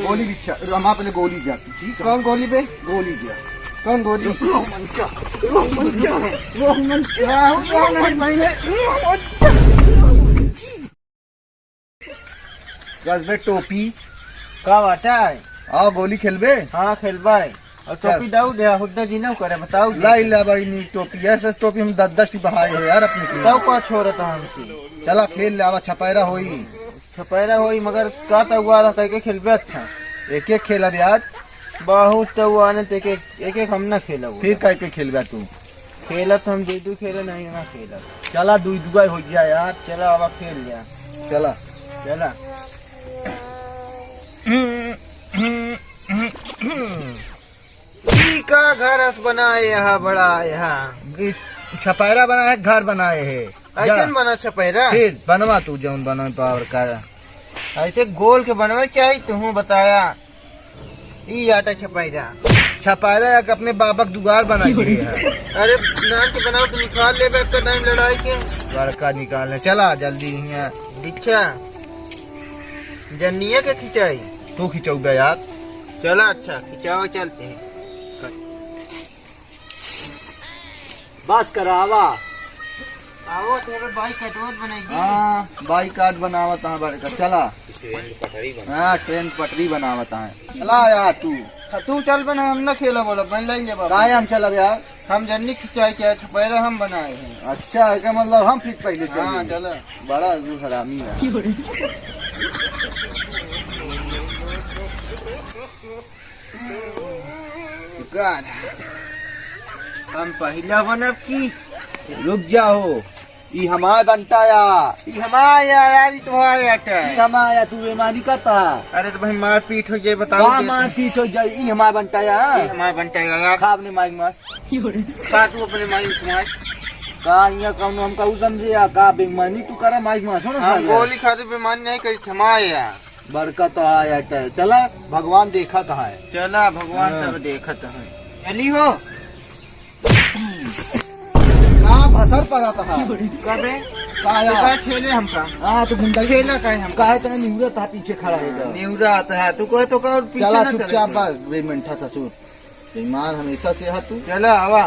गोली बिच्छा रमा पहले गोली दिया ठीक। कौन गोली पे गोली दिया कौन गोली गजबे टोपी का वाटा है? आओ गोली खेलबे। हाँ खेलबा है। और टोपी दाऊ दे हुड्डा जी न करे बताओ। लाई ला भाई नी टोपी ऐसे टोपी हम 10 टी बहाए है यार अपने की। दाऊ का छोड़ था हमसे। चला खेल लावा छपायरा होई छपैरा होई मगर का तो हुआ था कह के खेलबे अच्छा। एक एक खेला यार बहुत तो हुआ ने ते एक हम ना खेला फिर कह के खेलबा तू। खेला तो हम दू खेले नहीं ना खेला। चला दुई दुआ हो गया यार। चला अब खेल लिया। चला चला का घर अस बनाए यहाँ बड़ा यहाँ छपायरा बनाए घर बनाए है ऐसे बना छपैरा। फिर बनवा तू जौन बना पावर का ऐसे गोल के बनवे क्या है तुम बताया। ई आटा छपैरा छपायरा एक अपने बाबक दुगार बनाई है। अरे नान के बनाओ तो निकाल ले बैठ कर टाइम लड़ाई के लड़का निकालने चला जल्दी यहाँ। अच्छा जन्निया के खिंचाई तू खिंचौ यार। चला अच्छा खिंचाओ चलते हैं। बस करावा आओ तेरे बाइक कटवत बनाएगी। हाँ बाई कार्ड बनावत है बड़े का। चला हाँ ट्रेन पटरी बनावत है। चला यार तू चल बना हम ना खेला बोला बन लाई काय हम चलब यार। हम जन्नी खिंचाई क्या छपैरा हम बनाए हैं। अच्छा है क्या मतलब हम फिर पहले चल। हाँ चला बड़ा हरामी है। हम पहला बनब की रुक जाओ ई हमारे बनताया हमारा यार तुम्हारे आटा ई हमारा तू बेमानी करता। अरे तो भाई मार पीट हो जाए बताओ। मार पीट हो जाए ई हमारे बनताया। हमारे बनता है खा अपने माइक मास का तू अपने माइक मास का यहाँ कौन हम कहू समझे या का बेमानी तू करा माइक मास हो ना। हम गोली खाते बेमानी नहीं करी थमाया बड़का तो आया चला भगवान देखा तो है। चला भगवान सब देखत है। चली हो हाँ भसर पड़ा था कबे का खेले हमका। हाँ तो घंटा खेला का हम काहे तना निहुरा था पीछे खड़ा है। न्यूजा आता है तू कहे तो का पीछे चला ना चुपचाप बेमंठा ससुर बेईमान हमेशा से है तू। चला आवा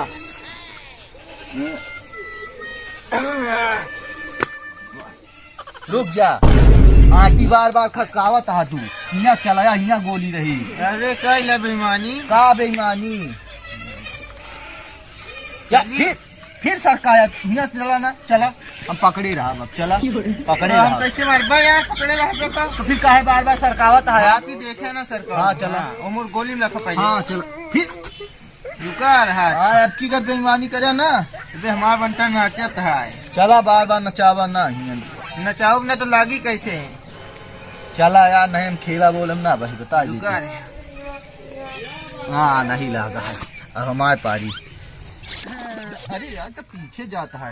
रुक जा आटी बार बार खसकावत हा तू। यहाँ चलाया यहाँ गोली रही। अरे कई बेईमानी का बेईमानी क्या फिर सरकाया यहाँ चला ना। चला हम पकड़े रहा अब चला पकड़े हम रहा। कैसे मारबा यार पकड़े रहबे का तो फिर काहे बार बार सरकावत है यार। आप ही देखे ना सरकार। हाँ चला उमर गोली में लखा पहले। हाँ चला फिर रुका रहा हाँ अब की कर बेईमानी करे ना। बे हमारा बंटा नाचत है। चला बार बार नचावा ना। नचाओ ना तो लागी कैसे है। चला यार नहीं हम खेला बोलम ना भाई बता दी। रुका रे हाँ नहीं लगा है अब हमारे पारी। अरे यार तो पीछे जाता है।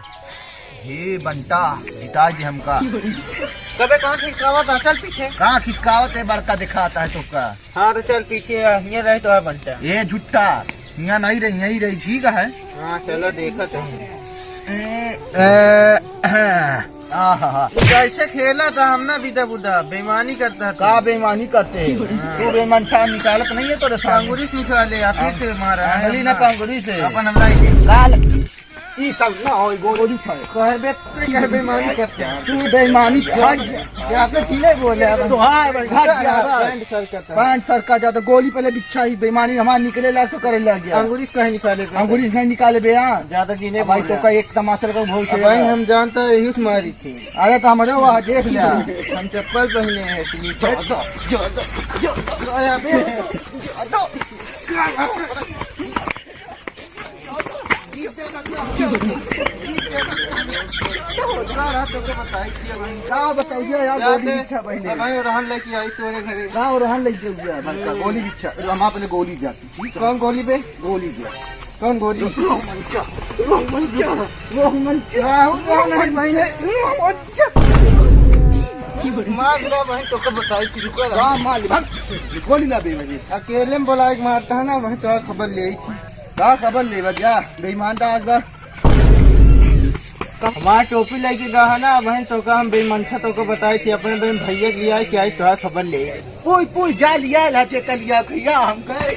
हे बंटा जिता जी हमका। कबे कहाँ खिसकावा था चल पीछे। कहाँ खिसकावत है बड़का दिखाता है तो का। हाँ तो चल पीछे ये रहे तो है बंटा। ये झुट्टा यहाँ नहीं रही यही रही ठीक है। हाँ चलो देखा कैसे खेला था हम ना बिदा बुदा बेईमानी करता था। का बेईमानी करते है तू बेमंठा निकालत नहीं है तोरे सामने। कांगुरी से निकाले या फिर से मारा अंगली ना कांगुरी से अपन हमरा काल ई सब ना हो गोली था कहबे कहे बेईमानी करते हैं। तू बेईमानी क्या तो ठीक बोले अब तो हाँ भाई घर पैंट सर करता है। पांच सर का जाता गोली पहले बिच्छा ही बेईमानी हमारे निकले ला तो करे लग गया। अंगुरी कहे निकाले अंगूरी नहीं निकाले बे। यहाँ ज्यादा जीने भाई तो का एक तमाचल का भविष्य भाई हम जानता है यही मारी थी। अरे तो हमारे वहाँ देख लिया हम चप्पल पहने हैं बताइए यार गोली बिच्छा पहले भाई रहन लेके आई तोरे घरे। गाँव रहन लग गया बड़का गोली बिच्छा हम पहले गोली जाती ठीक। कौन गोली पे गोली दिया कौन गोली मार बहन तो कब बताई थी। रुका गोली ला बेबी अकेले में बोला मारता है ना वही तो खबर ले आई थी। का खबर ले बजा बेईमान आज बार हमारा टोपी लेके गा है ना बहन, तो का हम बेमनसा तो को बताई थी अपने बहन भैया के लिया क्या तो खबर ले। पुई पुई जा लिया लाचे कलिया खैया हम गए।